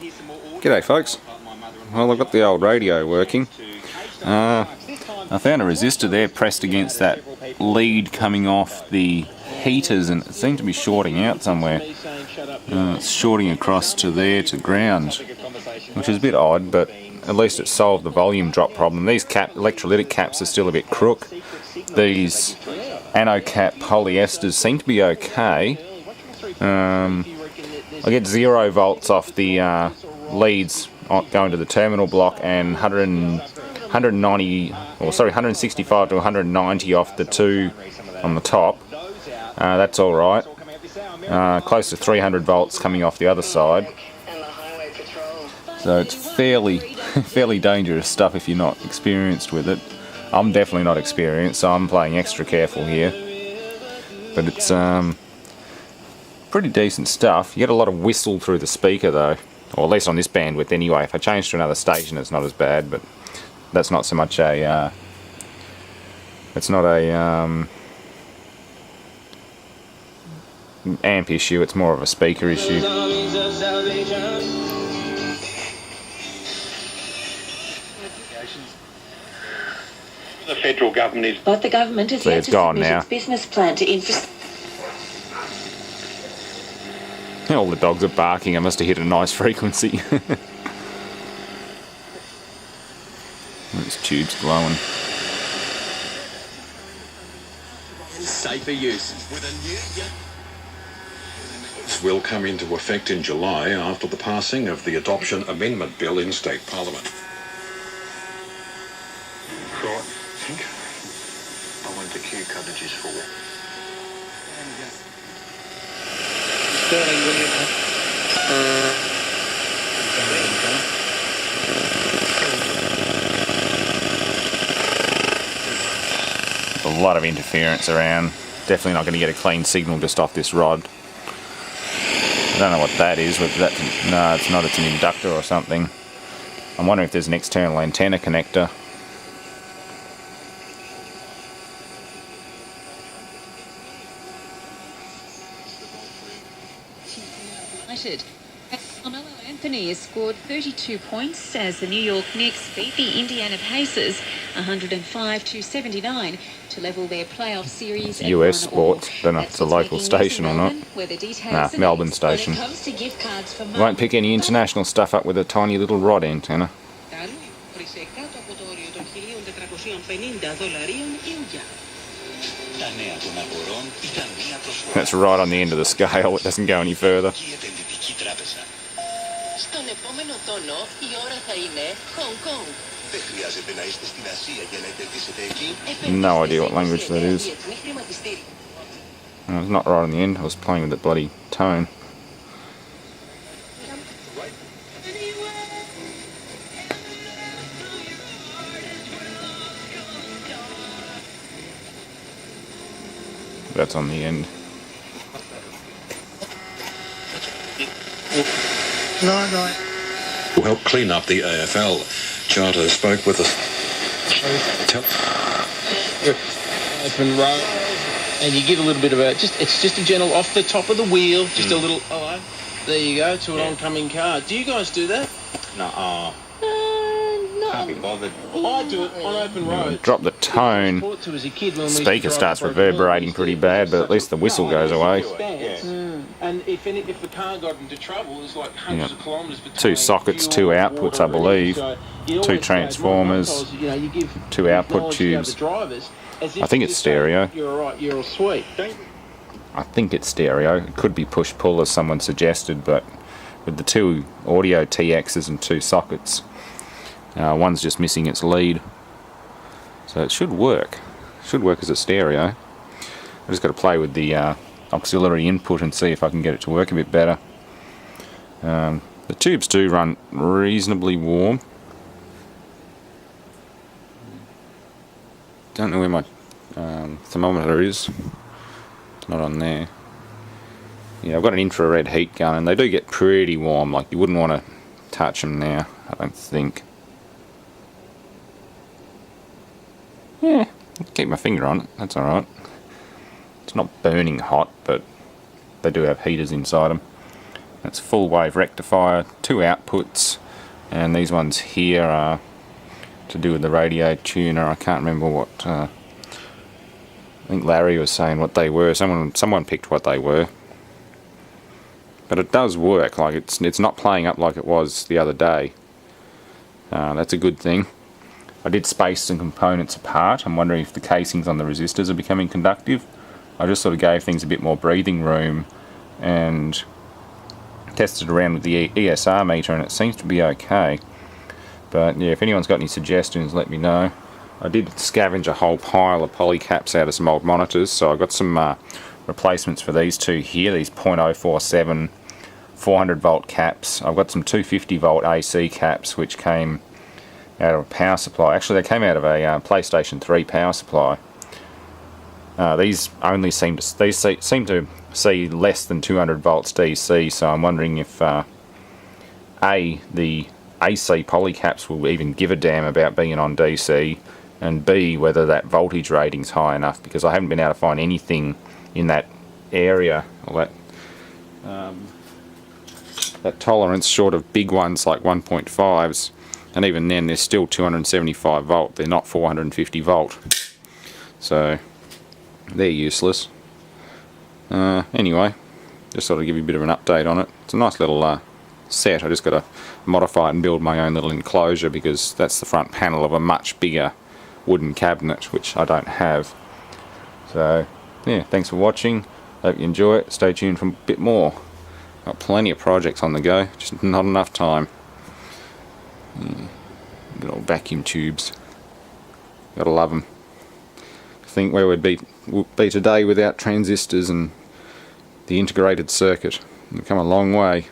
G'day folks. Well, I've got the old radio working. I found a resistor there pressed against that lead coming off the heaters, and it seemed to be shorting out somewhere. It's shorting across to there to ground, which is a bit odd, but at least it solved the volume drop problem. These electrolytic caps are still a bit crook. These anode cap polyesters seem to be okay. I get 0 volts off the leads going to the terminal block, and 165 to 190 off the two on the top. That's all right. Close to 300 volts coming off the other side. So it's fairly dangerous stuff if you're not experienced with it. I'm definitely not experienced, so I'm playing extra careful here. But it's pretty decent stuff. You get a lot of whistle through the speaker though, or at least on this bandwidth anyway. If I change to another station, it's not as bad, but that's not so much a amp issue, it's more of a speaker issue. The federal government is... But the government has yet to submit its business plan to All the dogs are barking. I must have hit a nice frequency. This tube's glowing. Safer use. This will come into effect in July after the passing of the Adoption Amendment Bill in State Parliament. Right. I want the queue coverages for. Sterling, will you? A lot of interference around. Definitely not going to get a clean signal just off this rod. I don't know what that is. No, it's not. It's an inductor or something. I'm wondering if there's an external antenna connector. Carmelo Anthony has scored 32 points as the New York Knicks beat the Indiana Pacers 105-79 to level their playoff series. US Sports. Don't know if it's a local station or not. Nah, Melbourne station. Won't pick any international stuff up with a tiny little rod antenna. That's right on the end of the scale. It doesn't go any further. No idea what language that is. It's not right on the end. I was playing with the bloody tone. That's on the end. Right. Will help clean up the AFL. Charter spoke with us. Open row, and you give a little bit of it's just a gentle off the top of the wheel, just a little. Oh, there you go to an oncoming car. Do you guys do that? No. Can't be bothered. I do it on open road. Drop the tone. Speaker starts reverberating pretty bad, but at least the whistle goes away. And if the car got into trouble, there's like hundreds of kilometres between. 2 sockets, 2 outputs, I believe. 2 transformers, 2 output tubes. I think it's stereo. You're right. You're sweet. I think it's stereo. It could be push-pull, as someone suggested, but with the 2 audio TXs and 2 sockets, one's just missing its lead. So it should work. It should work as a stereo. I've just got to play with the auxiliary input and see if I can get it to work a bit better. The tubes do run reasonably warm. Don't know where my thermometer is. It's not on there. Yeah, I've got an infrared heat gun, and they do get pretty warm. Like, you wouldn't want to touch them now, I don't think. Yeah, keep my finger on it, that's alright. It's not burning hot, but they do have heaters inside them. That's full wave rectifier, 2 outputs, and these ones here are to do with the radio tuner. I can't remember what, I think Larry was saying what they were. Someone picked what they were. But it does work, like it's not playing up like it was the other day. That's a good thing. I did space some components apart. I'm wondering if the casings on the resistors are becoming conductive. I just sort of gave things a bit more breathing room and tested around with the ESR meter, and it seems to be okay. But yeah, if anyone's got any suggestions, let me know. I did scavenge a whole pile of polycaps out of some old monitors, so I got some replacements for these two here, these .047 400 volt caps. I've got some 250 volt AC caps which came out of a power supply. Actually, they came out of a PlayStation 3 power supply. These seem to see less than 200 volts DC, so I'm wondering if the AC polycaps will even give a damn about being on DC, and B, whether that voltage rating's high enough, because I haven't been able to find anything in that area, or that tolerance, short of big ones like 1.5s, and even then they're still 275 volt, they're not 450 volt, so they're useless. Anyway, just sort of give you a bit of an update on it. It's a nice little set. I just got to modify it and build my own little enclosure, because that's the front panel of a much bigger wooden cabinet, which I don't have. So yeah, thanks for watching. Hope you enjoy it. Stay tuned for a bit more. Got plenty of projects on the go, just not enough time. Good old vacuum tubes. Gotta love them. Think where we'd be today without transistors and the integrated circuit. We've come a long way.